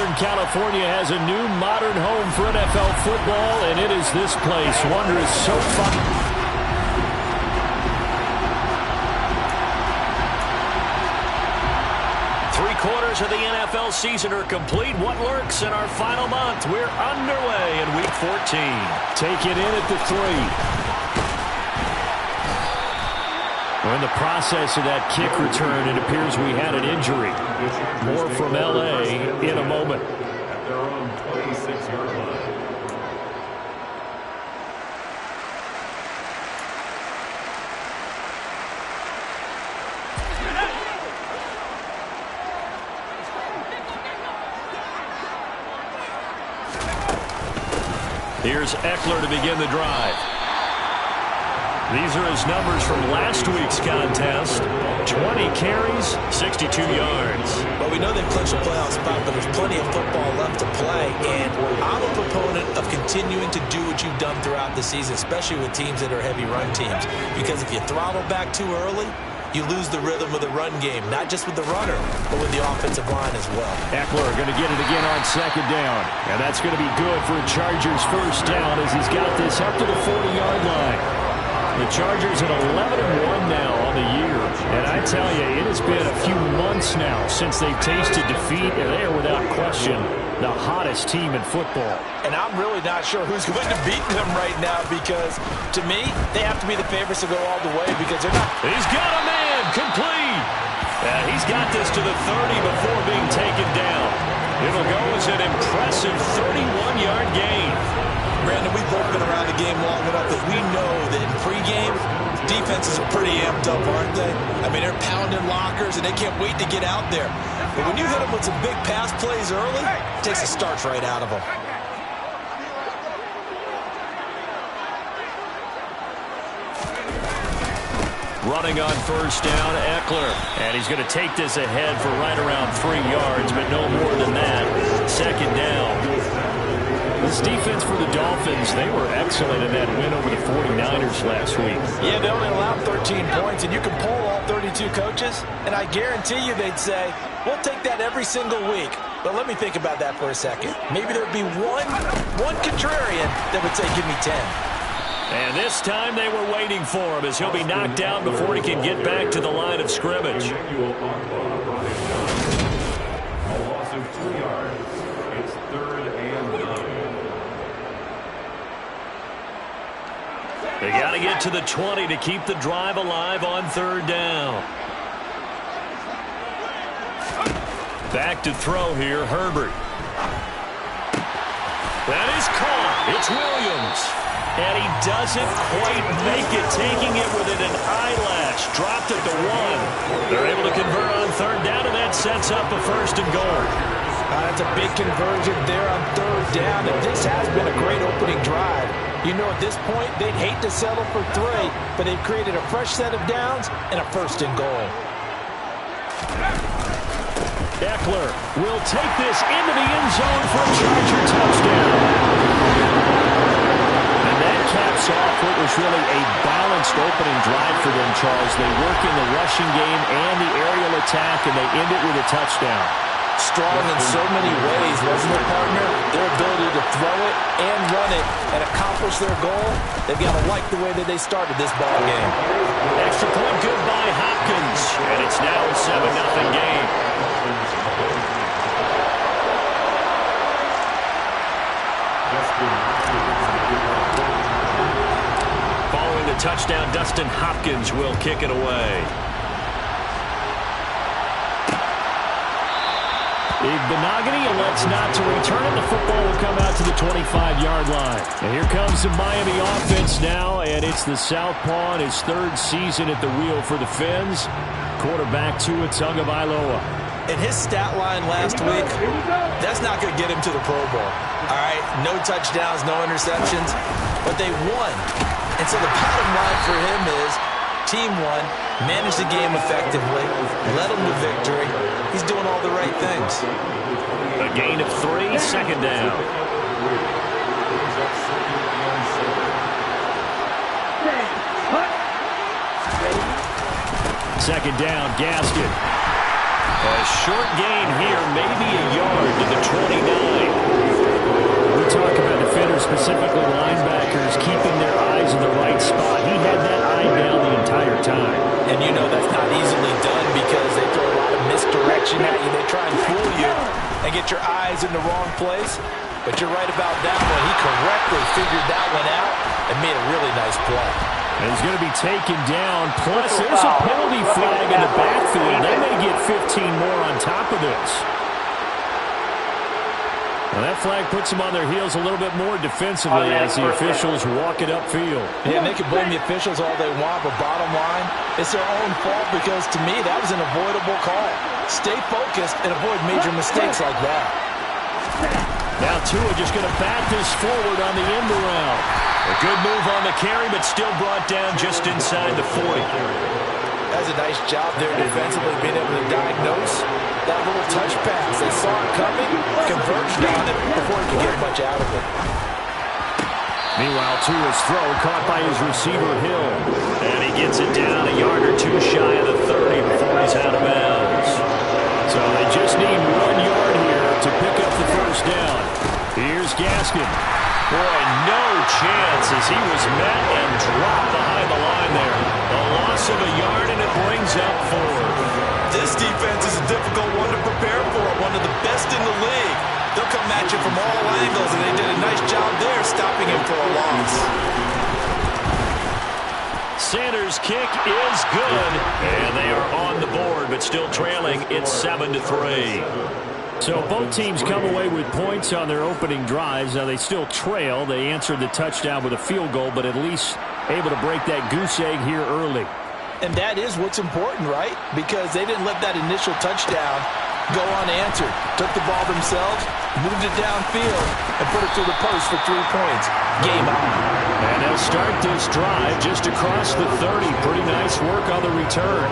Southern California has a new modern home for NFL football, and it is this place. Wonder is so fun. Three-quarters of the NFL season are complete. What lurks in our final month? We're underway in Week 14. Take it in at the 3. We're in the process of that kick return. It appears we had an injury. More from L.A. in a moment. At their own 26-yard line. Here's Eckler to begin the drive. These are his numbers from last week's contest. 20 carries, 62 yards. Well, we know they've clinched a playoff spot, but there's plenty of football left to play. And I'm a proponent of continuing to do what you've done throughout the season, especially with teams that are heavy run teams. Because if you throttle back too early, you lose the rhythm of the run game, not just with the runner, but with the offensive line as well. Eckler going to get it again on second down. And that's going to be good for a Chargers first down as he's got this up to the 40-yard line. The Chargers at 11-1 now on the year. And I tell you, it has been a few months now since they've tasted defeat, and they are without question the hottest team in football. And I'm really not sure who's going to beat them right now because, to me, they have to be the favorites to go all the way because they're not. He's got a man complete. And he's got this to the 30 before being taken down. It'll go as an impressive 31-yard gain. Brandon, we've both been around the game long enough that we know that in pregame, defenses are pretty amped up, aren't they? I mean, they're pounding lockers, and they can't wait to get out there. But when you hit them with some big pass plays early, it takes the starch right out of them. Running on first down, Eckler. And he's going to take this ahead for right around 3 yards, but no more than that. Second down. This defense for the Dolphins, they were excellent in that win over the 49ers last week. Yeah, they only allowed 13 points, and you can poll all 32 coaches, and I guarantee you they'd say, we'll take that every single week. But let me think about that for a second. Maybe there'd be one contrarian that would say, give me 10. And this time they were waiting for him as he'll be knocked down before he can get back to the line of scrimmage. A loss of 2 yards. It's 3rd and 9. They got to get to the 20 to keep the drive alive on third down. Back to throw here, Herbert. That is caught. It's Williams. And he doesn't quite make it, taking it within an eyelash. Dropped at the 1. They're able to convert on third down, and that sets up a first and goal. That's a big conversion there on third down, and this has been a great opening drive. You know, at this point, they'd hate to settle for 3, but they've created a fresh set of downs and a first and goal. Eckler will take this into the end zone for a Charger touchdown. And that caps off what was really a balanced opening drive for them, Charles. They work in the rushing game and the aerial attack, and they end it with a touchdown. Strong in so many ways, wasn't it, partner? Their ability to throw it and run it and accomplish their goal, they've got to like the way that they started this ball game. Extra point good by Hopkins, and it's now a 7-0 game. Following the touchdown, Dustin Hopkins will kick it away. Benogany elects not to return it. The football will come out to the 25-yard line. And here comes the Miami offense now, and it's the Southpaw in his 3rd season at the wheel for the Fins. Quarterback Tua Tagovailoa. And his stat line last week, that's not going to get him to the Pro Bowl. All right, no touchdowns, no interceptions, but they won. And so the bottom line for him is team won, managed the game effectively, led them to victory. He's doing all the right things. A gain of 3, second down. Second down, Gaskin. A short gain here, maybe a yard to the try and fool you and get your eyes in the wrong place. But you're right about that one. He correctly figured that one out and made a really nice play. And he's going to be taken down. Plus, there's a penalty flag in the backfield. They may get 15 more on top of this. Well, that flag puts them on their heels a little bit more defensively as the officials walk it upfield. Yeah, and they can blame the officials all they want, but bottom line, it's their own fault because, to me, that was an avoidable call. Stay focused and avoid major mistakes like that. Now Tua just going to bat this forward on the end around. A good move on the carry, but still brought down just inside the 40. That's a nice job there defensively, being able to diagnose that little touch pass. They saw it coming, converged on it before he could get much out of it. Meanwhile, Tua's throw caught by his receiver, Hill. And he gets it down a yard or two shy of the 30 before he's out of bounds. So they just need 1 yard here to pick up the first down. Here's Gaskin. Boy, no chance as he was met and dropped behind the line there. A loss of a yard, and it brings up 4. This defense is a difficult one to prepare for, one of the best in the league. They'll come at you from all angles, and they did a nice job there stopping him for a loss. Sanders' kick is good, and they are on the board, but still trailing. It's 7-3. So both teams come away with points on their opening drives. Now they still trail. They answered the touchdown with a field goal, but at least able to break that goose egg here early. And that is what's important, right? Because they didn't let that initial touchdown go unanswered. Took the ball themselves, moved it downfield, and put it through the post for 3 points. Game on. And they'll start this drive just across the 30. Pretty nice work on the return.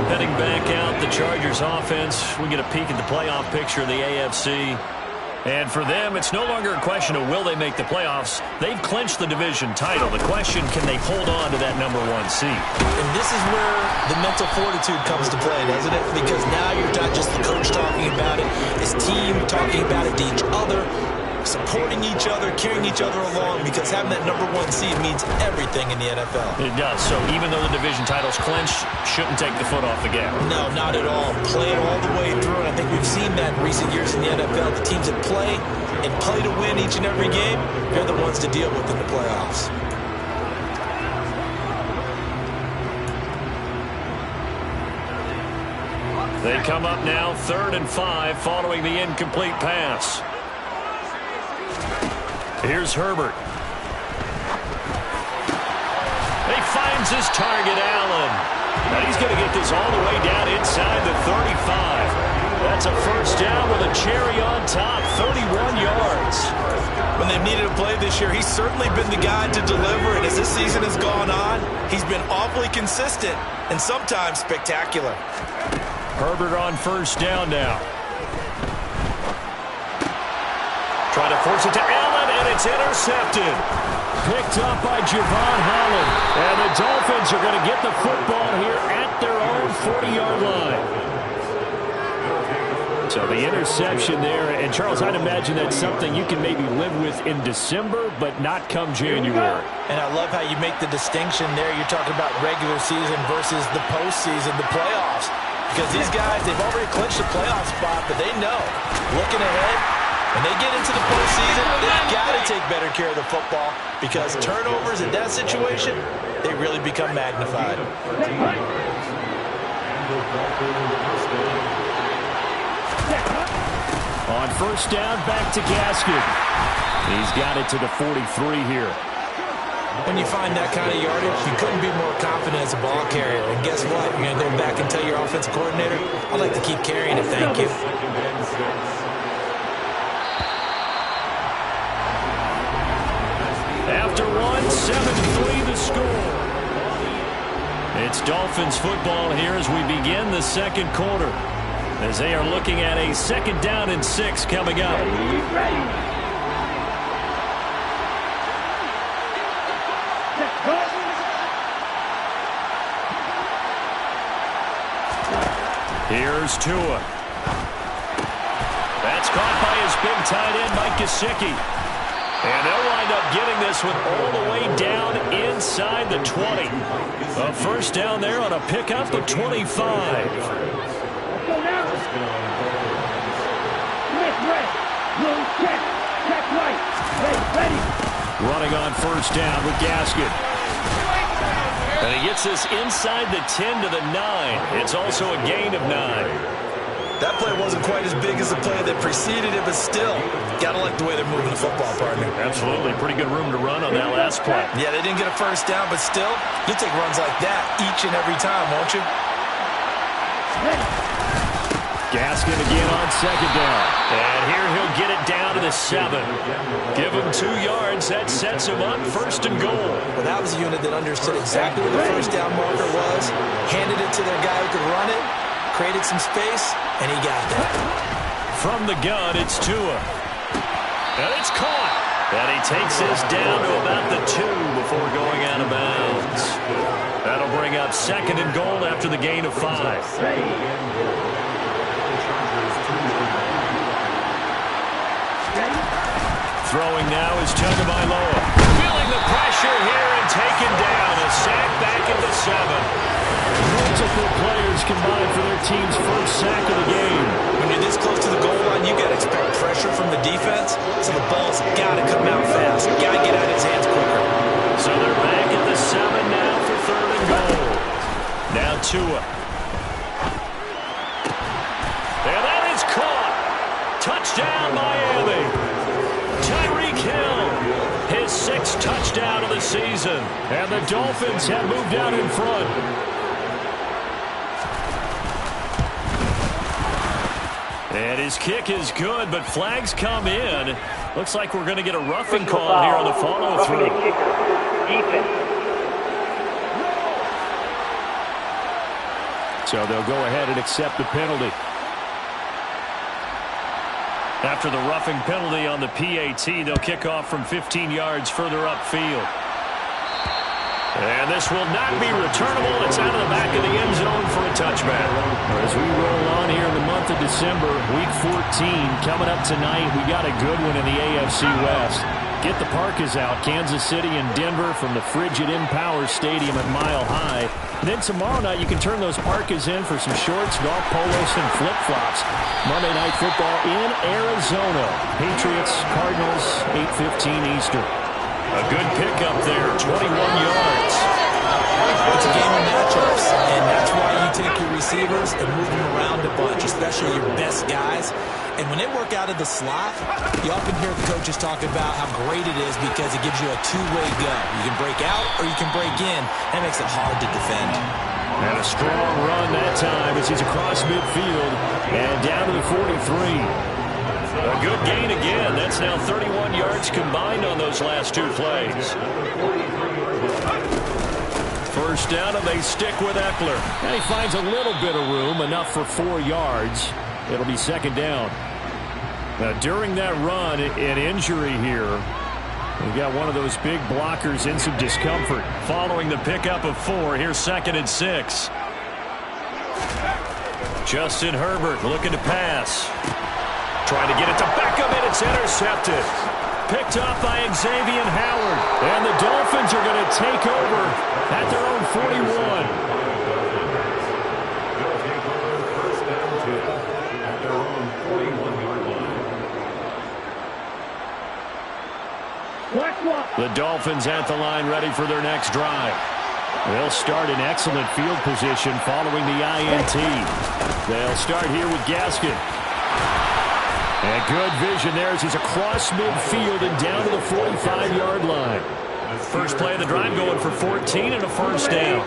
Heading back out, the Chargers offense. We get a peek at the playoff picture of the AFC. And for them, it's no longer a question of will they make the playoffs. They've clinched the division title. The question, can they hold on to that #1 seed? And this is where the mental fortitude comes to play, doesn't it? Because now you're not just the coach talking about it. It's team talking about it to each other, supporting each other, carrying each other along, because having that #1 seed means everything in the NFL. It does. So even though the division title's clinched, shouldn't take the foot off the gas. No, not at all. Play it all the way through, and I think we've seen that in recent years in the NFL. The teams that play and play to win each and every game, they're the ones to deal with in the playoffs. They come up now 3rd and 5 following the incomplete pass. Here's Herbert. He finds his target, Allen. And he's going to get this all the way down inside the 35. That's a first down with a cherry on top, 31 yards. When they've needed a play this year, he's certainly been the guy to deliver. And as this season has gone on, he's been awfully consistent and sometimes spectacular. Herbert on first down now. Trying to force it to Allen, and it's intercepted. Picked up by Javon Holland. And the Dolphins are going to get the football here at their own 40-yard line. So the interception there. And, Charles, I'd imagine that's something you can maybe live with in December, but not come January. And I love how you make the distinction there. You're talking about regular season versus the postseason, the playoffs. Because these guys, they've already clinched the playoff spot, but they know, looking ahead, when they get into the postseason, they've got to take better care of the football because turnovers in that situation, they really become magnified. On first down, back to Gaskin. He's got it to the 43 here. When you find that kind of yardage, you couldn't be more confident as a ball carrier. And guess what? You're going to go back and tell your offensive coordinator, I'd like to keep carrying it, thank you. After one, 7-3 the score. It's Dolphins football here as we begin the second quarter. As they are looking at a 2nd down and 6 coming up. Here's Tua. That's caught by his big tight end, Mike Gesicki. And they'll wind up getting this one all the way down inside the 20. A first down there on a pickup of 25. Running on first down with Gaskin. And he gets this inside the 10 to the 9. It's also a gain of 9. That play wasn't quite as big as the play that preceded it, but still, got to like the way they're moving the football, partner. Absolutely. Pretty good room to run on that last play. Yeah, they didn't get a first down, but still, you'll take runs like that each and every time, won't you? Gaskin again on second down. And here he'll get it down to the 7. Give him 2 yards. That sets him up first and goal. Well, that was a unit that understood exactly where the first down marker was, handed it to their guy who could run it, created some space, and he got that. From the gun, it's Tua. And it's caught. And he takes this down to about the 2 before going out of bounds. That'll bring up second and goal after the gain of 5. Throwing now is Tagovailoa. Feeling the pressure here and taken down. A sack back at the 7. Multiple players combined for their team's first sack of the game. When you're this close to the goal line, you got to expect pressure from the defense, so the ball's got to come out fast. Got to get out of his hands quicker. So they're back at the 7 now for third and goal. Now Tua. And that is caught. Touchdown, Miami. Tyreek Hill, his 6th touchdown of the season. And the Dolphins have moved out in front. And his kick is good, but flags come in. Looks like we're going to get a roughing call here on the follow-through. So they'll go ahead and accept the penalty. After the roughing penalty on the PAT, they'll kick off from 15 yards further upfield. And this will not be returnable. It's out of the back of the end zone for a touchback. As we roll on here in the month of December, week 14 coming up tonight, we got a good one in the AFC West. Get the Parkas out, Kansas City and Denver from the frigid Empower Stadium at Mile High. And then tomorrow night you can turn those Parkas in for some shorts, golf polos, and flip-flops. Monday Night Football in Arizona. Patriots, Cardinals, 8:15 Eastern. A good pickup there, 21 yards. It's a game of matchups, and that's why you take your receivers and move them around a bunch, especially your best guys. And when they work out of the slot, you often hear the coaches talk about how great it is because it gives you a two-way go. You can break out or you can break in. That makes it hard to defend. And a strong run that time as he's across midfield and down to the 43. A good gain again. That's now 31 yards combined on those last 2 plays. First down, and they stick with Eckler. And he finds a little bit of room, enough for 4 yards. It'll be second down. Now, during that run, an injury here. We've got one of those big blockers in some discomfort. Following the pickup of 4, here's 2nd and 6. Justin Herbert looking to pass. Trying to get it to Beckham, and it's intercepted. Picked off by Xavier Howard. And the Dolphins are going to take over at their own 41. The Dolphins at the line ready for their next drive. They'll start in excellent field position following the INT. They'll start here with Gaskin. And good vision there as he's across midfield and down to the 45-yard line. First play of the drive going for 14 and a first down.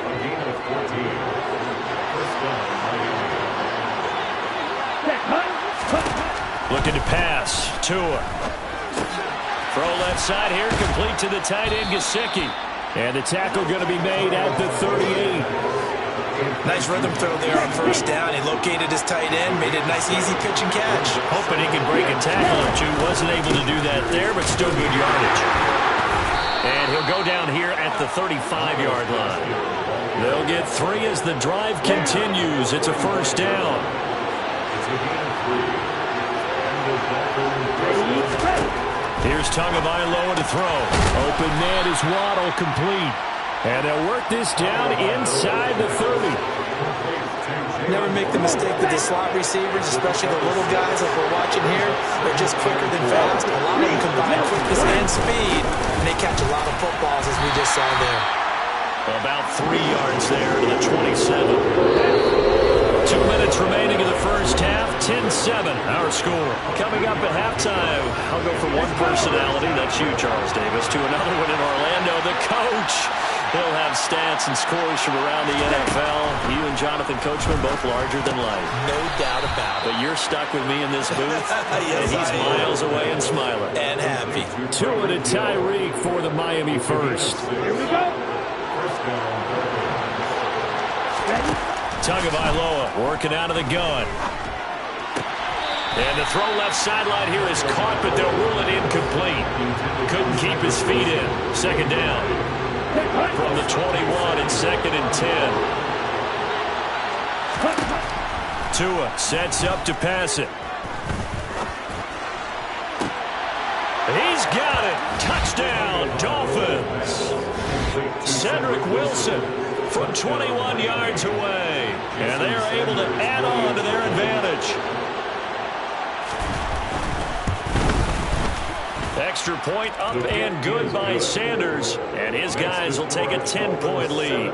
Looking to pass. Tua. Throw left side here, complete to the tight end, Gesicki. And the tackle going to be made at the 38. Nice rhythm throw there on first down. He located his tight end, made it a nice easy pitch and catch. Hoping he could break a tackle or two. Wasn't able to do that there, but still good yardage. And he'll go down here at the 35-yard line. They'll get 3 as the drive continues. It's a first down. Here's Tagovailoa to throw. Open man is Waddle, complete. And they'll work this down inside the 30. Never make the mistake that the slot receivers, especially the little guys like we're watching here, they're just quicker than fast. A lot of them combine quickness and speed, and they catch a lot of footballs, as we just saw there. About 3 yards there to the 27. 2 minutes remaining in the first half. 10-7, our score. Coming up at halftime, I'll go from one personality, that's you, Charles Davis, to another one in Orlando, the coach. He'll have stats and scores from around the NFL. You and Jonathan Coachman, both larger than life. No doubt about it. But you're stuck with me in this booth, yes, and he's miles away and smiling. And happy. Tua to Tyreek for the Miami first. Here we go. First down. Tagovailoa working out of the gun. And the throw left sideline here is caught, but they'll rule it incomplete. Couldn't keep his feet in. Second down. From the 21, it's 2nd and 10. Tua sets up to pass it. He's got it. Touchdown, Dolphins. Cedric Wilson from 21 yards away. And they are able to add on to their advantage. Extra point up and good by Sanders. And his guys will take a 10-point lead.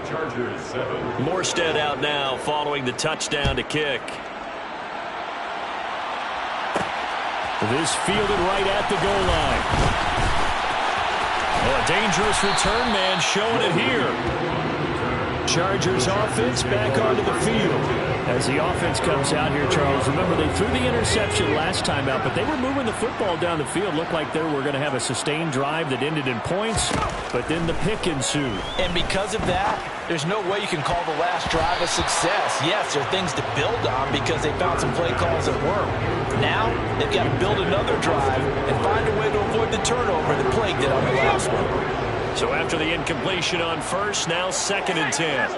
Chargers 7. Morstead out now following the touchdown to kick. This fielded right at the goal line. Oh, a dangerous return man showing it here. Chargers offense back onto the field. As the offense comes out here, Charles, remember they threw the interception last time out, but they were moving the football down the field. Looked like they were going to have a sustained drive that ended in points, but then the pick ensued. And because of that, there's no way you can call the last drive a success. Yes, there are things to build on because they found some play calls that work. Now, they've got to build another drive and find a way to avoid the turnover that plagued it on the last one. So after the incompletion on first, now 2nd and 10.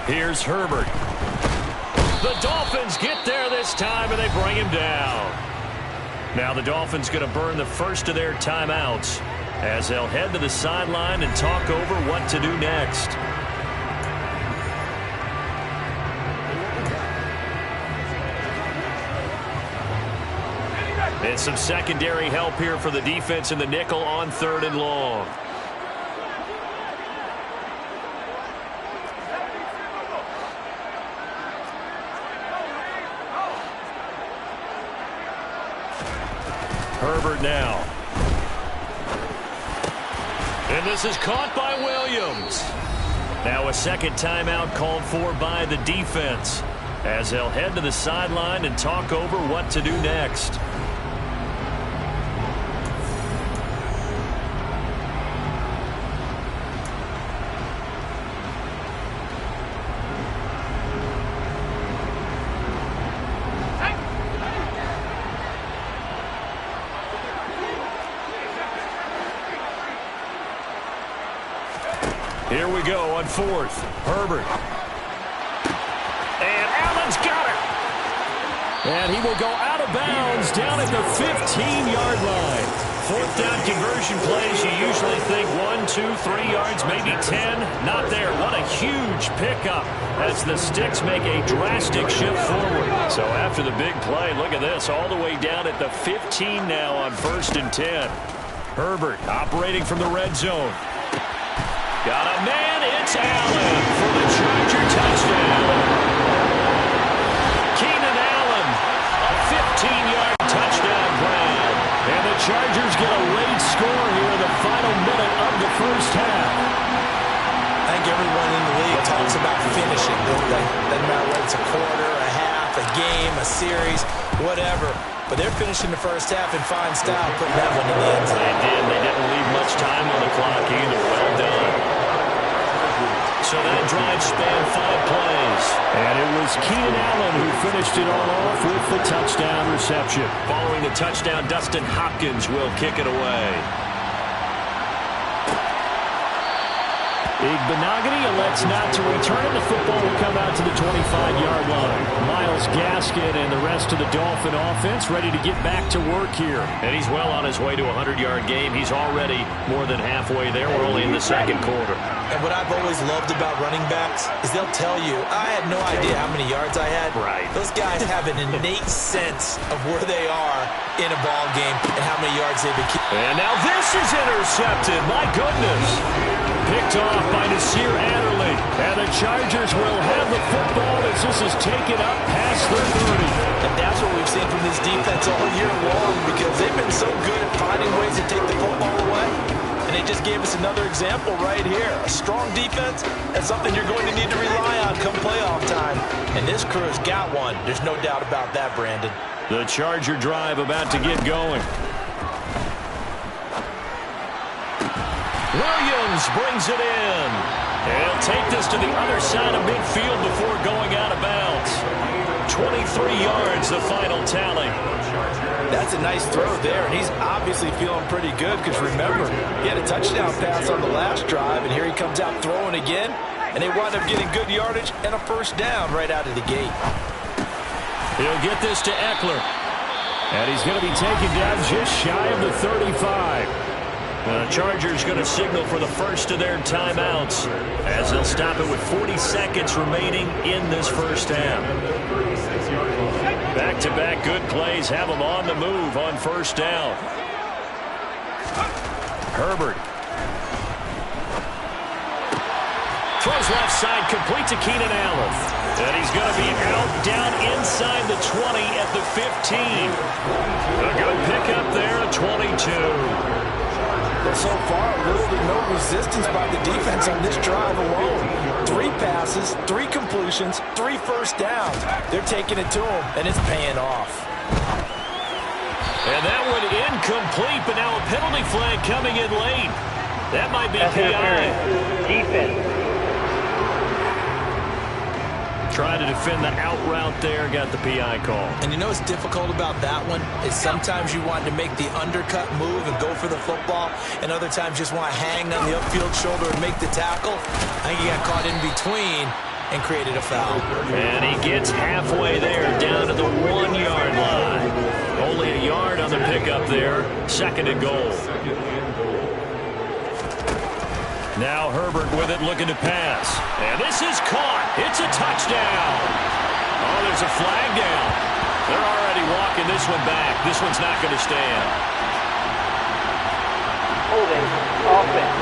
Here's Herbert. The Dolphins get there this time, and they bring him down. Now the Dolphins going to burn the first of their timeouts as they'll head to the sideline and talk over what to do next. And some secondary help here for the defense in the nickel on 3rd and long. Herbert now. And this is caught by Williams. Now a second timeout called for by the defense as they'll head to the sideline and talk over what to do next. Here we go on 4th. Herbert. And Allen's got it. And he will go out of bounds down at the 15-yard line. 4th down conversion plays, you usually think 1, 2, 3 yards, maybe 10. Not there. What a huge pickup as the Sticks make a drastic shift forward. So after the big play, look at this, all the way down at the 15 now on 1st and 10. Herbert operating from the red zone. Got a man, it's Allen for the Charger touchdown. Keenan Allen, a 15-yard touchdown grab. And the Chargers get a late score here in the final minute of the first half. I think everyone in the league talks about finishing, don't they? Doesn't matter whether it's a quarter, a half, a game, a series, whatever. But they're finishing the first half in fine style, putting that one in the end zone. They did. They didn't leave much time on the clock either. Well done. So that drive spanned 5 plays. And it was Keenan Allen who finished it all off with the touchdown reception. Following the touchdown, Dustin Hopkins will kick it away. Igbenogany elects not to return it. The football will come out to the 25-yard line. Myles Gaskin and the rest of the Dolphin offense ready to get back to work here. And he's well on his way to a 100-yard game. He's already more than halfway there. We're only in the second quarter. And what I've always loved about running backs is they'll tell you, I had no idea how many yards I had. Right. Those guys have an innate sense of where they are in a ball game and how many yards they've been keeping. And now this is intercepted. My goodness. Picked off by Nasir Adderley. And the Chargers will have the football as this is taken up past their 30. And that's what we've seen from this defense all year long, because they've been so good at finding ways to take the football away. And they just gave us another example right here. A strong defense, that's something you're going to need to rely on come playoff time. And this crew's got one. There's no doubt about that, Brandon. The Charger drive about to get going. Williams brings it in. He'll take this to the other side of midfield before going out of bounds. 23 yards, the final tally. That's a nice throw there, and he's obviously feeling pretty good because, remember, he had a touchdown pass on the last drive, and here he comes out throwing again, and they wind up getting good yardage and a first down right out of the gate. He'll get this to Eckler, and he's going to be taken down just shy of the 35. The Chargers going to signal for the first of their timeouts as they'll stop it with 40 seconds remaining in this first half. Back-to-back good plays have them on the move on first down. Herbert. Throws left side, complete to Keenan Allen. And he's going to be out down inside the 20 at the 15. A good pickup there at 22. But so far, little to no resistance by the defense on this drive alone. 3 passes, 3 completions, 3 first downs. They're taking it to him, and it's paying off. And that one incomplete, but now a penalty flag coming in late. That might be PI. Defense. Tried to defend the out route there, got the PI call. And you know what's difficult about that one is sometimes you want to make the undercut move and go for the football, and other times just want to hang on the upfield shoulder and make the tackle. I think he got caught in between and created a foul. And he gets halfway there, down to the 1-yard line. Only a yard on the pickup there. Second and goal. Now Herbert with it, looking to pass. And this is caught. It's a touchdown. Oh, there's a flag down. They're already walking this one back. This one's not going to stand. Holding offense.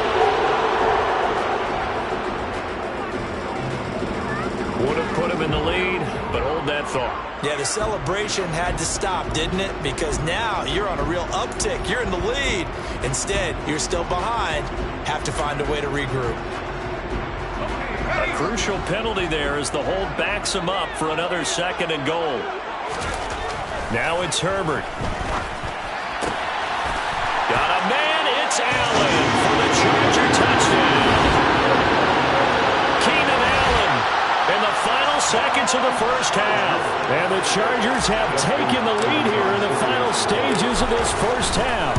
Would have put him in the lead, but hold that thought. Yeah, the celebration had to stop, didn't it? Because now you're on a real uptick. You're in the lead. Instead, you're still behind. Have to find a way to regroup. A crucial penalty there as the hold backs him up for another second and goal. Now it's Herbert. Got a man. It's Allen for the Charger touchdown. Keenan Allen in the final seconds of the first half. And the Chargers have taken the lead here in the final stages of this first half.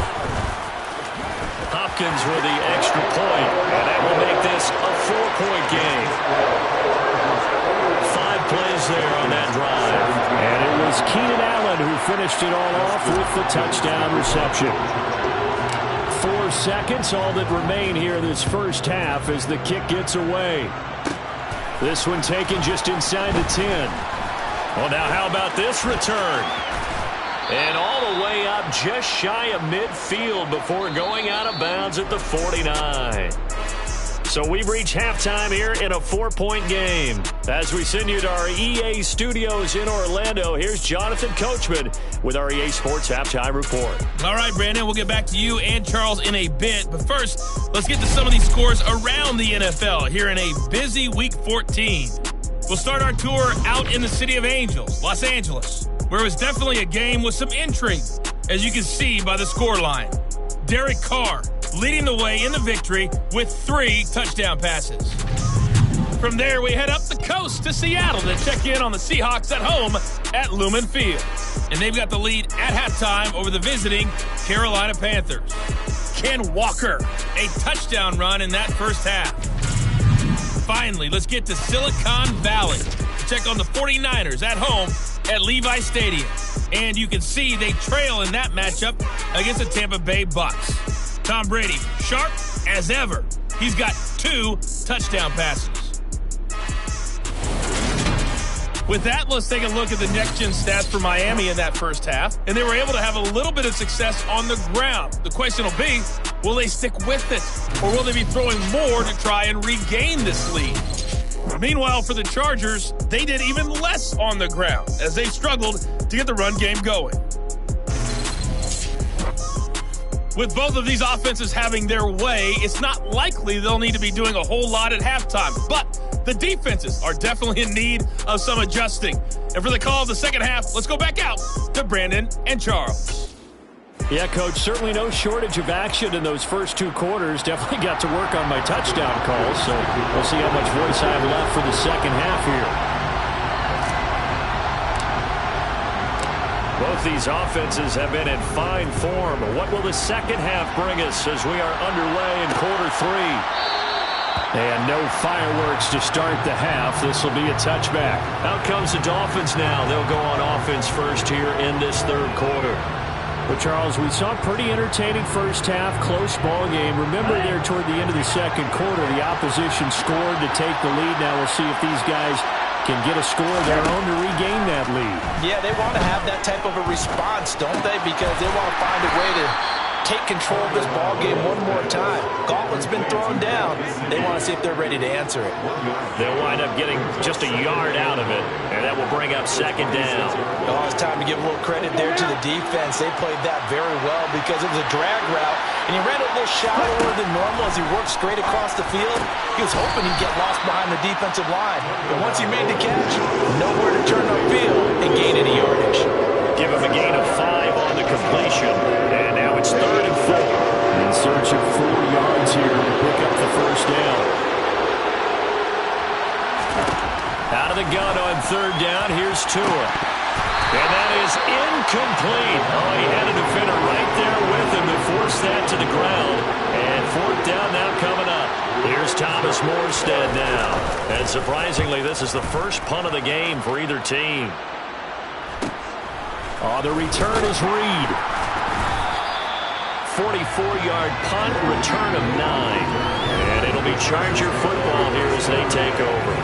Hopkins with the extra point, and that will make this a 4-point game. 5 plays there on that drive. And it was Keenan Allen who finished it all off with the touchdown reception. 4 seconds, all that remain here this first half as the kick gets away. This one taken just inside the 10. Well, now how about this return? And all the way up just shy of midfield before going out of bounds at the 49. So we've reached halftime here in a 4-point game. As we send you to our EA studios in Orlando, here's Jonathan Coachman with our EA Sports Halftime Report. All right, Brandon, we'll get back to you and Charles in a bit. But first, let's get to some of these scores around the NFL here in a busy Week 14. We'll start our tour out in the city of Angels, Los Angeles, where it was definitely a game with some intrigue, as you can see by the scoreline. Derek Carr leading the way in the victory with 3 touchdown passes. From there, we head up the coast to Seattle to check in on the Seahawks at home at Lumen Field. And they've got the lead at halftime over the visiting Carolina Panthers. Ken Walker, a touchdown run in that first half. finally, let's get to Silicon Valley to check on the 49ers at home at Levi Stadium. And you can see they trail in that matchup against the Tampa Bay Bucs. Tom Brady, sharp as ever. He's got 2 touchdown passes. With that, let's take a look at the next-gen stats for Miami in that first half. And they were able to have a little bit of success on the ground. The question will be, will they stick with it? Or will they be throwing more to try and regain this lead? Meanwhile, for the Chargers, they did even less on the ground as they struggled to get the run game going. With both of these offenses having their way, it's not likely they'll need to be doing a whole lot at halftime. But the defenses are definitely in need of some adjusting. And for the call of the second half, let's go back out to Brandon and Charles. Yeah, Coach, certainly no shortage of action in those first 2 quarters. Definitely got to work on my touchdown calls, so we'll see how much voice I have left for the second half here. Both these offenses have been in fine form. What will the second half bring us as we are underway in quarter 3? And no fireworks to start the half. This will be a touchback. Out comes the Dolphins now. They'll go on offense first here in this third quarter. Well, Charles, we saw a pretty entertaining first half, close ball game. Remember there toward the end of the second quarter, the opposition scored to take the lead. Now we'll see if these guys can get a score of their own to regain that lead. Yeah, they want to have that type of a response, don't they? Because they want to find a way to take control of this ball game one more time. Gauntlet's been thrown down. They want to see if they're ready to answer it. They'll wind up getting just a yard out of it, and that will bring up second down. Oh, it's time to give a little credit there to the defense. They played that very well because it was a drag route, and he ran a little shallower than normal as he worked straight across the field. He was hoping he'd get lost behind the defensive line, but once he made the catch, nowhere to turn upfield and gain any yardage. Give him a gain of 5 on the completion, and now it's 3rd and 4. In search of 4 yards here to pick up the first down. Out of the gun on 3rd down, here's Tua. And that is incomplete. Oh, he had a defender right there with him to force that to the ground. And 4th down now coming up. Here's Thomas Morstead now. And surprisingly, this is the first punt of the game for either team. Oh, the return is Reed. 44-yard punt, return of 9. And it'll be Charger football here as they take over.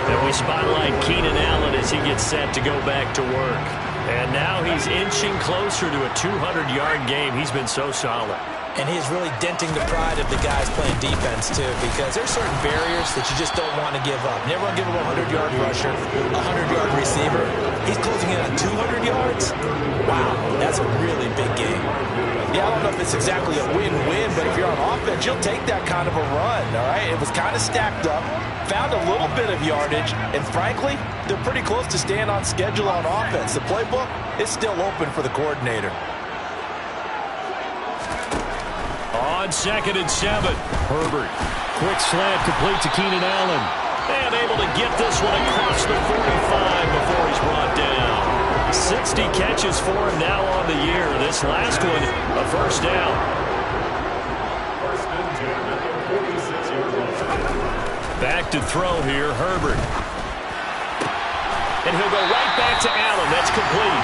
And we spotlight Keenan Allen as he gets set to go back to work. And now he's inching closer to a 200-yard game. He's been so solid. And he's really denting the pride of the guys playing defense, too, because there's certain barriers that you just don't want to give up. Never want to give up a 100-yard rusher, a 100-yard receiver. He's closing in on 200 yards. Wow, that's a really big game. Yeah, I don't know if it's exactly a win-win, but if you're on offense, you'll take that kind of a run, all right? It was kind of stacked up, found a little bit of yardage, and frankly, they're pretty close to staying on schedule on offense. The playbook is still open for the coordinator. On 2nd and 7, Herbert. Quick slant complete to Keenan Allen. and able to get this one across the 45 before he's brought down. 60 catches for him now on the year. This last one, a first down. Back to throw here, Herbert. And he'll go right back to Allen. That's complete.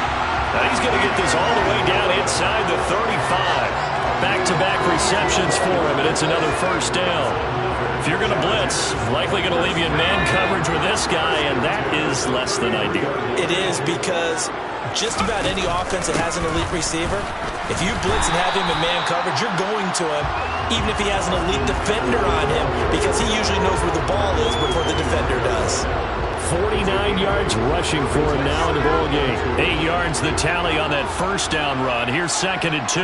Now he's going to get this all the way down inside the 35. Back-to-back receptions for him, and it's another first down. If you're going to blitz, likely going to leave you in man coverage with this guy, and that is less than ideal. It is, because just about any offense that has an elite receiver, if you blitz and have him in man coverage, you're going to him, even if he has an elite defender on him, because he usually knows where the ball is before the defender does. 49 yards rushing for him now in the ball game. 8 yards the tally on that first down run. Here's 2nd and 2.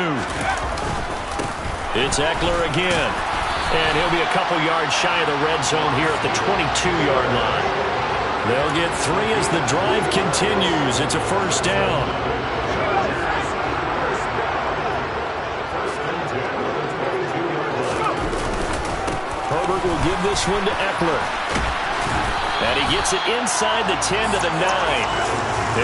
It's Eckler again. And he'll be a couple yards shy of the red zone here at the 22-yard line. They'll get 3 as the drive continues. It's a first down. Herbert will give this one to Eckler. And he gets it inside the 10 to the 9.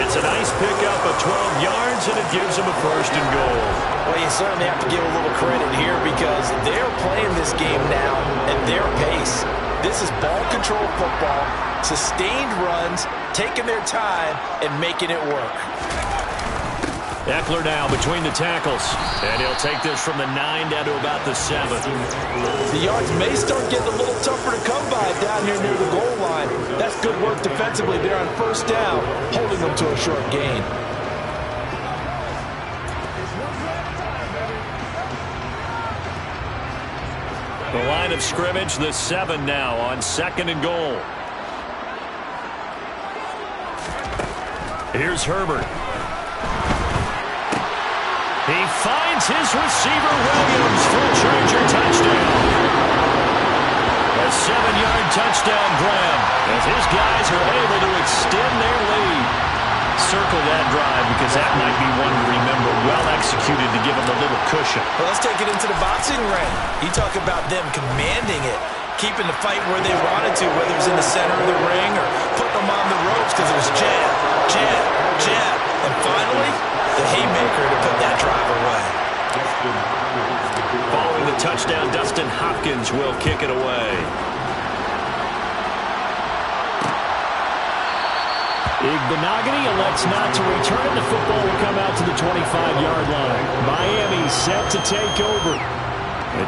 It's a nice pickup of 12 yards, and it gives him a 1st and goal. Well, you certainly have to give a little credit here because they're playing this game now at their pace. This is ball control football, sustained runs, taking their time, and making it work. Eckler now between the tackles, and he'll take this from the 9 down to about the 7. The yards may start getting a little tougher to come by down here near the goal line. That's good work defensively there on 1st down, holding them to a short gain. The line of scrimmage, the 7 now on 2nd and goal. Here's Herbert. He finds his receiver, Williams, for a Charger touchdown. A 7-yard touchdown grab as his guys are able to extend their lead. Circle that drive because that might be one to remember. Well executed to give them a little cushion. Well, let's take it into the boxing ring. You talk about them commanding it, keeping the fight where they wanted to, whether it's in the center of the ring or putting them on the ropes because it was jab, jab, jab. And finally, the haymaker to put that drive away. Following the touchdown, Dustin Hopkins will kick it away. Igbenogany elects not to return. The football will come out to the 25-yard line. Miami set to take over.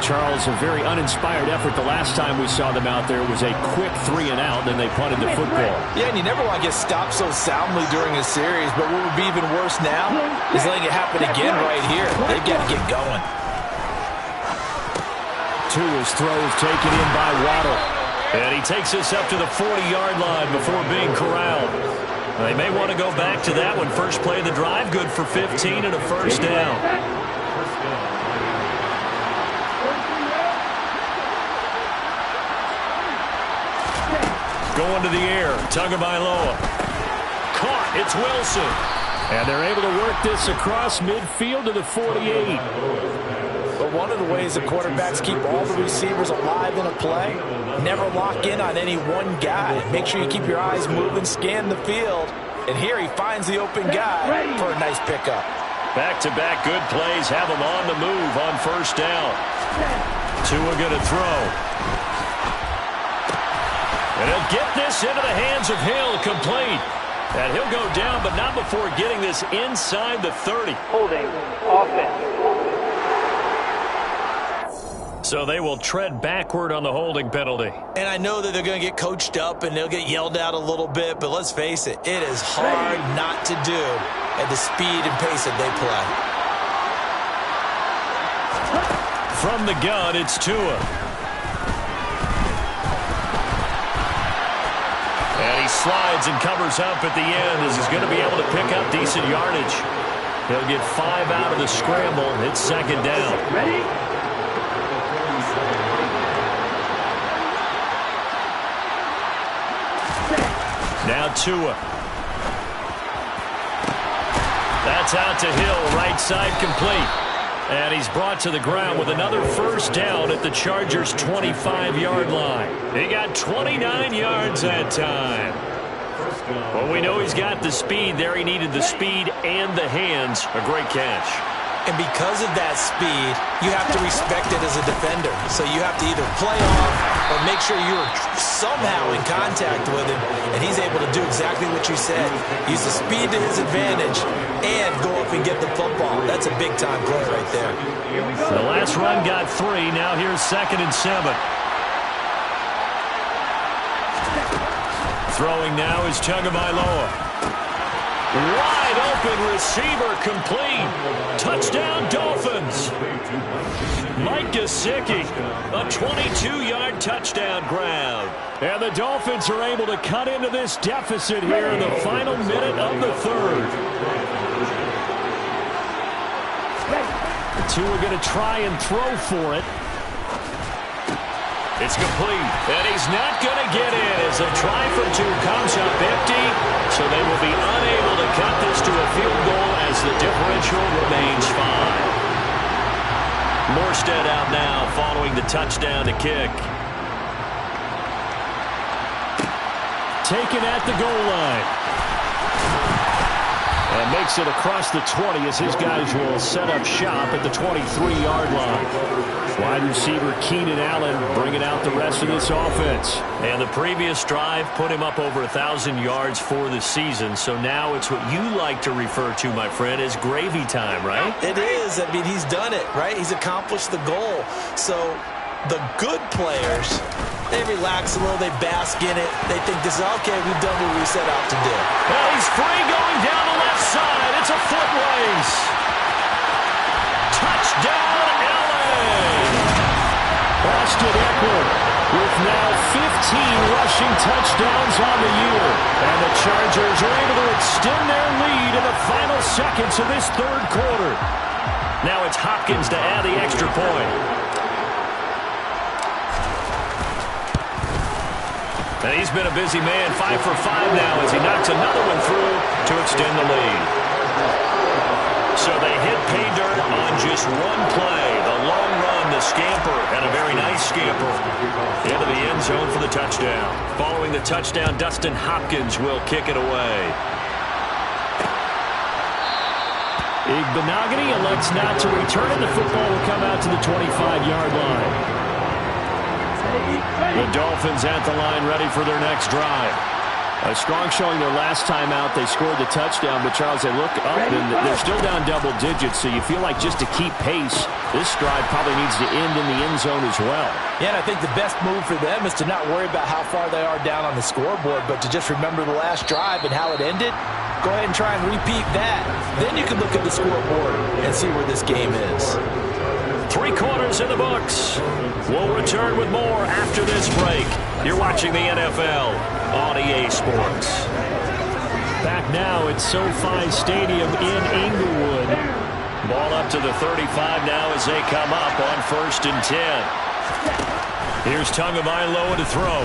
Charles, a very uninspired effort the last time we saw them out there. It was a quick 3-and-out, then they punted the football. Yeah, and you never want to get stopped so soundly during a series, but what would be even worse now is letting it happen again right here. They've got to get going. Tua's throw is taken in by Waddle. And he takes us up to the 40-yard line before being corralled. They may want to go back to that one. First play of the drive, good for 15 and a 1st down. Going to the air, Tagovailoa. Caught, it's Wilson. And they're able to work this across midfield to the 48. But one of the ways the quarterbacks keep all the receivers alive in a play, never lock in on any one guy. Make sure you keep your eyes moving, scan the field. And here he finds the open guy for a nice pickup. Back-to-back good plays have him on the move on 1st down. Tua going to throw. And he'll get this into the hands of Hill, complete. And he'll go down, but not before getting this inside the 30. Holding offense. So they will tread backward on the holding penalty. And I know that they're going to get coached up and they'll get yelled at a little bit, but let's face it, it is hard not to do at the speed and pace that they play. From the gun, it's Tua. And he slides and covers up at the end as he's going to be able to pick up decent yardage. He'll get 5 out of the scramble. It's 2nd down. Ready? Now Tua. That's out to Hill, right side complete. And he's brought to the ground with another 1st down at the Chargers' 25-yard line. He got 29 yards that time. Well, we know he's got the speed there. He needed the speed and the hands. A great catch. And because of that speed, you have to respect it as a defender. So you have to either play off or make sure you're somehow in contact with him. And he's able to do exactly what you said. Use the speed to his advantage and go up and get the football. That's a big-time play right there. The last run got 3. Now here's 2nd and 7. Throwing now is Tagovailoa. Wide open receiver complete. Touchdown Dolphins. Mike Gesicki, a 22-yard touchdown grab. And the Dolphins are able to cut into this deficit here in the final minute of the 3rd. The 2 are going to try and throw for it. It's complete, and he's not going to get in as a try from 2 comes up empty, so they will be unable to cut this to a field goal as the differential remains 5. Morstead out now following the touchdown to kick. Taken at the goal line. And makes it across the 20 as his guys will set up shop at the 23-yard line. Wide receiver Keenan Allen bringing out the rest of this offense. And the previous drive put him up over 1,000 yards for the season. So now it's what you like to refer to, my friend, as gravy time, right? It is. I mean, he's done it, right? He's accomplished the goal. So the good players, they relax a little, they bask in it. They think this is, okay, we've done what we set out to do. Well, he's free going down the left side. It's a foot race. Touchdown, LA! Austin Eckler with now 15 rushing touchdowns on the year. And the Chargers are able to extend their lead in the final seconds of this third quarter. Now it's Hopkins to add the extra point. And he's been a busy man, 5 for 5 now as he knocks another one through to extend the lead. So they hit pay dirt on just one play. The long run, the scamper, and a very nice scamper into the end zone for the touchdown. Following the touchdown, Dustin Hopkins will kick it away. Igbenogany elects not to return it. The football will come out to the 25-yard line. The Dolphins at the line ready for their next drive. A strong showing their last time out. They scored the touchdown, but Charles, they look up and they're still down double digits, so you feel like just to keep pace, this drive probably needs to end in the end zone as well. Yeah, and I think the best move for them is to not worry about how far they are down on the scoreboard, but to just remember the last drive and how it ended. Go ahead and try and repeat that. Then you can look at the scoreboard and see where this game is. 3 quarters in the books. We'll return with more after this break. You're watching the NFL on EA Sports. Back now at SoFi Stadium in Inglewood. Ball up to the 35 now as they come up on 1st and 10. Here's Tagovailoa to throw.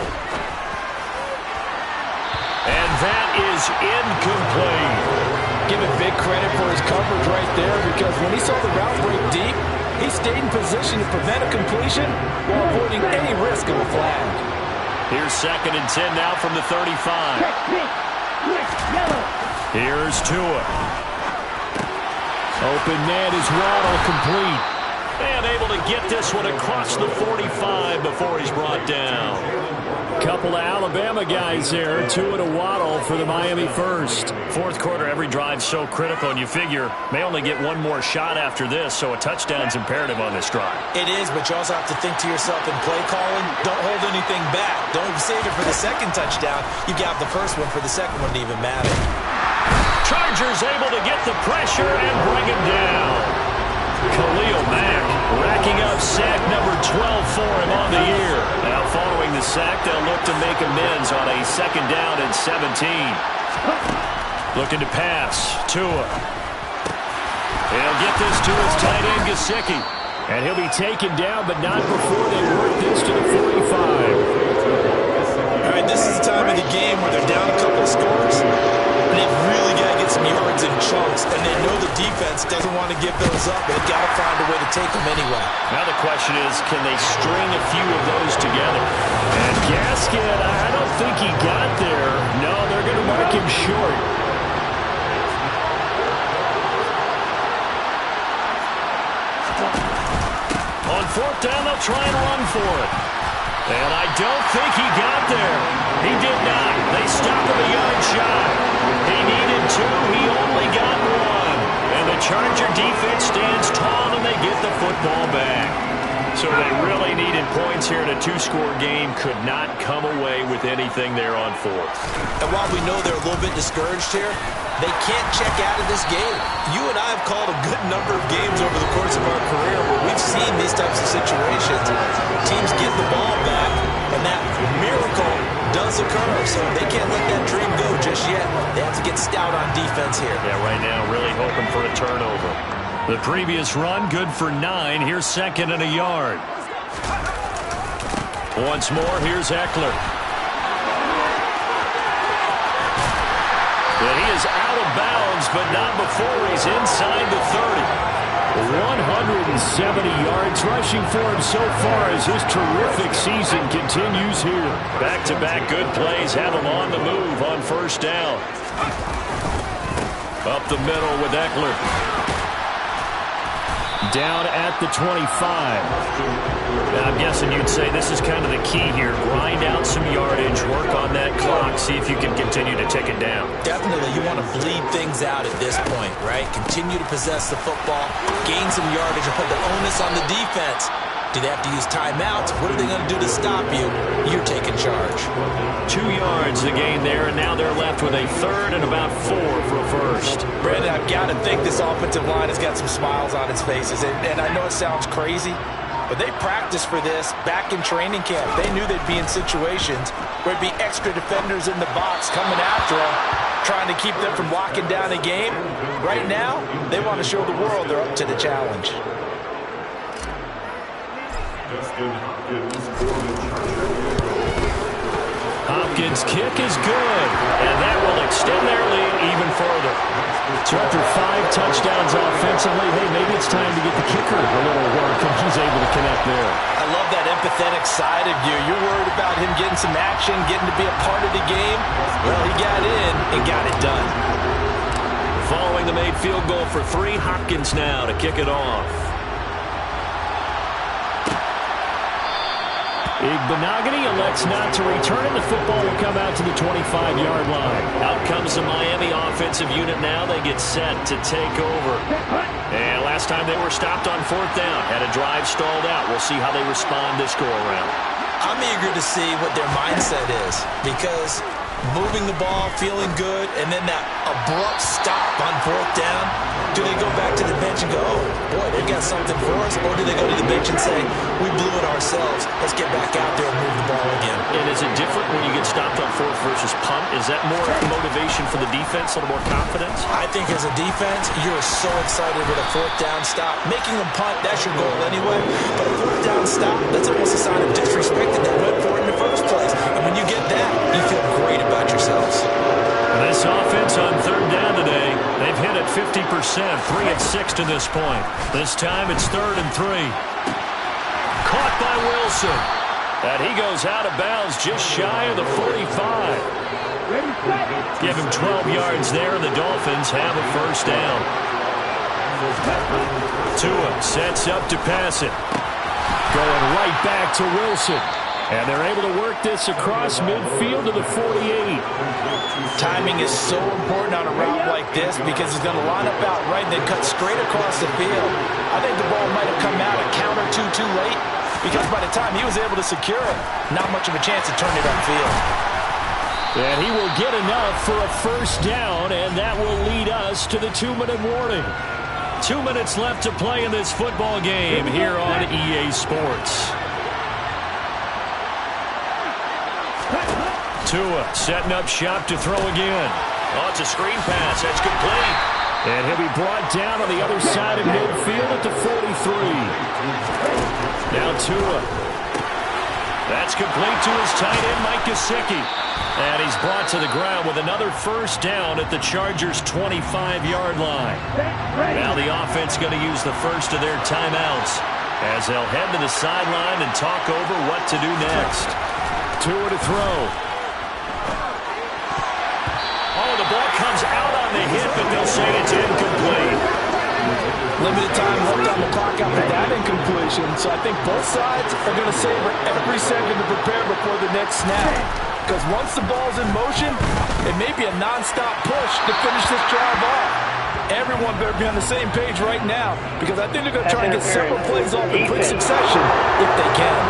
And that is incomplete. Give it big credit for his coverage right there, because when he saw the route break deep, he stayed in position to prevent a completion while avoiding any risk of a flag. Here's 2nd and 10 now from the 35. Here's Tua. Open man is Waddle, complete. And able to get this one across the 45 before he's brought down. Couple of Alabama guys there. Tua to Waddle for the Miami first. 4th quarter, every drive's so critical, and you figure may only get one more shot after this, so a touchdown's imperative on this drive. It is, but you also have to think to yourself in play calling, don't hold anything back. Don't save it for the second touchdown. You got the first one for the second one to even matter. Chargers able to get the pressure and bring him down. Khalil Mack racking up sack number 12 for him on the year. Now following the sack, they'll look to make amends on a 2nd down and 17. Looking to pass. Tua. He'll get this to his tight end, Gesicki. And he'll be taken down, but not before they work this to the 45. All right, this is the time of the game where they're down a couple of scores. And they've really got to get some yards in chunks, and they know the defense doesn't want to give those up, but they've got to find a way to take them anyway. Now the question is, can they string a few of those together? And Gaskin, I don't think he got there. No, they're going to mark him short. On 4th down, they'll try and run for it. And I don't think he got there. He did not. They stopped him a yard shy. He needed 2. He only got 1. And the Charger defense stands tall and they get the football back. So they really needed points here in a 2-score game. Could not come away with anything there on 4th. And while we know they're a little bit discouraged here, they can't check out of this game. You and I have called a good number of games over the course of our career where we've seen these types of situations. Teams get the ball back, and that miracle does occur. So they can't let that dream go just yet. They have to get stout on defense here. Yeah, right now really hoping for a turnover. The previous run, good for 9. Here's 2nd and a yard. Once more, here's Eckler. And he is out of bounds, but not before he's inside the 30. 170 yards rushing for him so far as his terrific season continues here. Back-to-back good plays have him on the move on 1st down. Up the middle with Eckler. Down at the 25. Now, I'm guessing you'd say this is kind of the key here. Grind out some yardage, work on that clock, see if you can continue to tick it down. Definitely, you want to bleed things out at this point, right? Continue to possess the football, gain some yardage, and put the onus on the defense. Do they have to use timeouts? What are they going to do to stop you? You're taking charge. 2 yards the gain there, and now they're left with a third and about 4 for a first. Brandon, I've got to think this offensive line has got some smiles on its faces. And I know it sounds crazy, but they practiced for this back in training camp. They knew they'd be in situations where it'd be extra defenders in the box coming after them, trying to keep them from locking down a game. Right now, they want to show the world they're up to the challenge. Hopkins' kick is good, and that will extend their lead even further. So after 5 touchdowns offensively, hey, maybe it's time to get the kicker a little work, and he's able to connect there. I love that empathetic side of you. You're worried about him getting some action, getting to be a part of the game. Well, he got in and got it done. Following the made field goal for 3, Hopkins now to kick it off. Igbenogany elects not to return, and the football will come out to the 25-yard line. Out comes the Miami offensive unit now. They get set to take over. And last time they were stopped on 4th down, had a drive stalled out. We'll see how they respond this go-around. I'm eager to see what their mindset is, because moving the ball, feeling good, and then that abrupt stop on 4th down, do they go back to the bench and go, oh, boy, they've got something for us? Or do they go to the bench and say, we blew it ourselves, let's get back out there and move the ball again? And is it different when you get stopped on 4th versus punt? Is that more motivation for the defense, a little more confidence? I think as a defense, you're so excited with a 4th down stop. Making them punt, that's your goal anyway. But a 4th down stop, that's almost a sign of disrespect that they went for it in the first place. And when you get that, you feel great about yourselves. This offense on 3rd down today, they've hit it 50%, 3 and 6 to this point. This time it's 3rd and 3. Caught by Wilson. And he goes out of bounds just shy of the 45. Give him 12 yards there, and the Dolphins have a first down. Tua sets up to pass it. Going right back to Wilson. And they're able to work this across midfield to the 48. Timing is so important on a route like this because he's going to line up out right and then cut straight across the field. I think the ball might have come out a count or two too late because by the time he was able to secure it, not much of a chance to turn it upfield. And he will get enough for a first down, and that will lead us to the 2-minute warning. 2 minutes left to play in this football game here on EA Sports. Tua setting up shop to throw again. Oh, it's a screen pass. That's complete. And he'll be brought down on the other side of midfield at the 43. Now Tua. That's complete to his tight end, Mike Gesicki. And he's brought to the ground with another first down at the Chargers' 25-yard line. Now the offense going to use the first of their timeouts as they'll head to the sideline and talk over what to do next. Tua to throw. Oh, the ball comes out on the hit, but they'll say it's incomplete. Limited time left on the clock after that incompletion, so I think both sides are going to savor every second to prepare before the next snap. Because once the ball's in motion, it may be a nonstop push to finish this drive off. Everyone better be on the same page right now because I think they're going to try and get several plays off in quick succession if they can.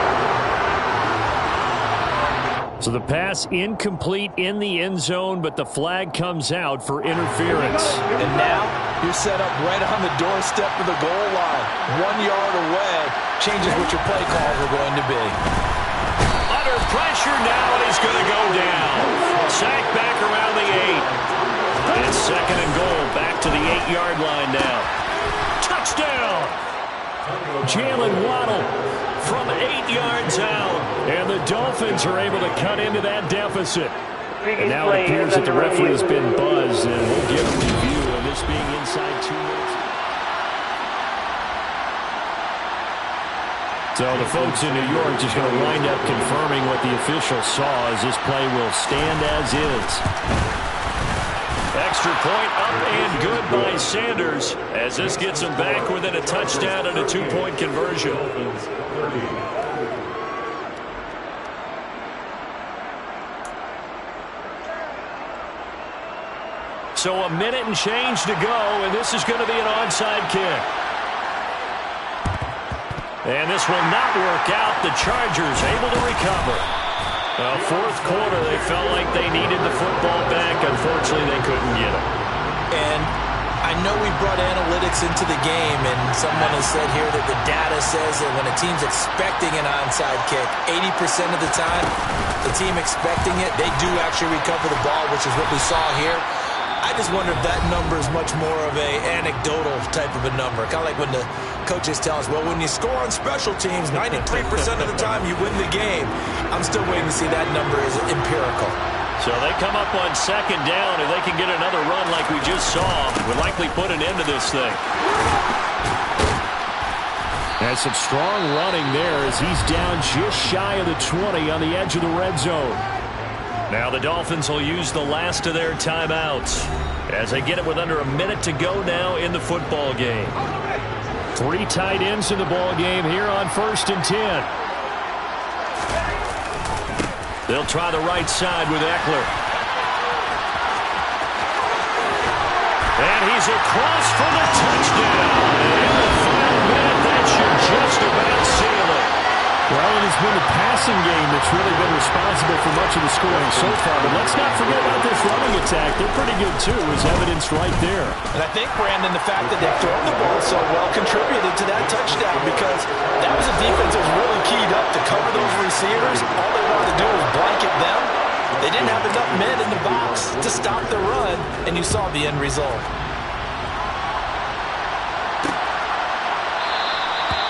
So the pass incomplete in the end zone, but the flag comes out for interference. And now you're set up right on the doorstep of the goal line. 1 yard away changes what your play calls are going to be. Under pressure now, and he's going to go down. Sack back around the 8. It's 2nd and goal, back to the 8-yard line now. Touchdown! Jalen Waddle from 8 yards out. And the Dolphins are able to cut into that deficit. And now it appears that the referee has been buzzed, and we'll get a review of this being inside 2 minutes. So the folks in New York just going to wind up confirming what the official saw as this play will stand as is. Extra point up and good by Sanders as this gets him back within a touchdown and a 2-point conversion. So a minute and change to go, and this is going to be an onside kick. And this will not work out. The Chargers able to recover. Fourth quarter, they felt like they needed the football back. Unfortunately, they couldn't get it. And I know we brought analytics into the game, and someone has said here that the data says that when a team's expecting an onside kick, 80% of the time, the team expecting it, they do actually recover the ball, which is what we saw here. I just wonder if that number is much more of a anecdotal type of a number. Kind of like when the coaches tell us, well, when you score on special teams, 93% of the time you win the game. I'm still waiting to see that number is empirical. So they come up on second down, and they can get another run like we just saw. Would likely put an end to this thing. And some strong running there as he's down just shy of the 20 on the edge of the red zone. Now the Dolphins will use the last of their timeouts as they get it with under a minute to go now in the football game. 3 tight ends in the ball game here on 1st and 10. They'll try the right side with Eckler. And he's across for the touchdown. And in the final minute, that should just about seal it. Well, it has been the passing game that's really been responsible for much of the scoring so far. But let's not forget about this running attack. They're pretty good, too, as evidenced right there. And I think, Brandon, the fact that they've thrown the ball so well contributed to that touchdown because that was a defense that was really keyed up to cover those receivers. All they wanted to do was blanket them. They didn't have enough men in the box to stop the run, and you saw the end result.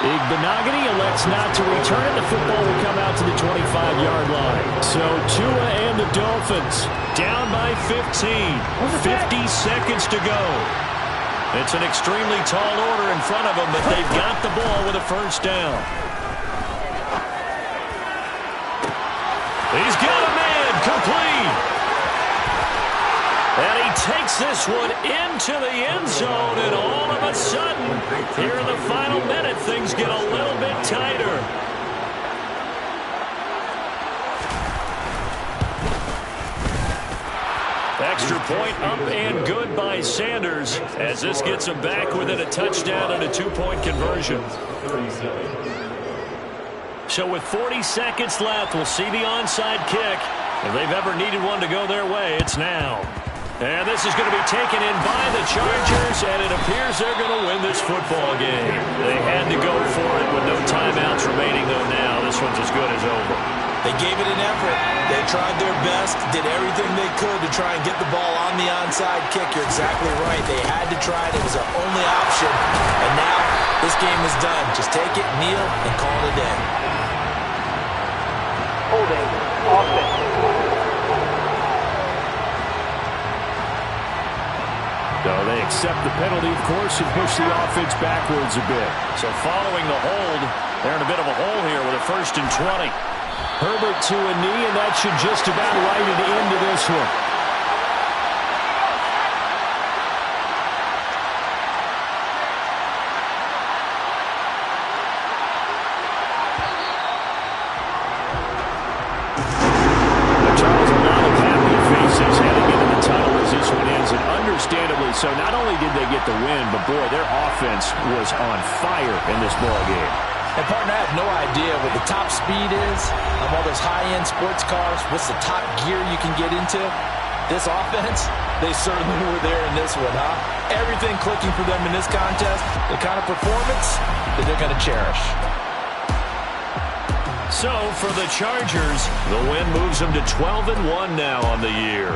Igbenogany elects not to return it. The football will come out to the 25-yard line. So Tua and the Dolphins down by 15. 50 seconds to go. It's an extremely tall order in front of them, but they've got the ball with a first down. He's got a man complete. And he takes this one into the end zone, and all of a sudden, here in the final minute, things get a little bit tighter. Extra point up and good by Sanders, as this gets him back within a touchdown and a 2-point conversion. So with 40 seconds left, we'll see the onside kick. If they've ever needed one to go their way, it's now. And this is going to be taken in by the Chargers, and it appears they're going to win this football game. They had to go for it with no timeouts remaining, though now this one's as good as over. They gave it an effort. They tried their best, did everything they could to try and get the ball on the onside kick. You're exactly right. They had to try it. It was their only option. And now this game is done. Just take it, kneel, and call it a day. Holding offense. So they accept the penalty, of course, and push the offense backwards a bit. So following the hold, they're in a bit of a hole here with a 1st and 20. Herbert to a knee, and that should just about write it into this one. So not only did they get the win, but boy, their offense was on fire in this ball game. And partner, I have no idea what the top speed is of all those high-end sports cars. What's the top gear you can get into? This offense, they certainly were there in this one, huh? Everything clicking for them in this contest, the kind of performance that they're going to cherish. So for the Chargers, the win moves them to 12-1 now on the year.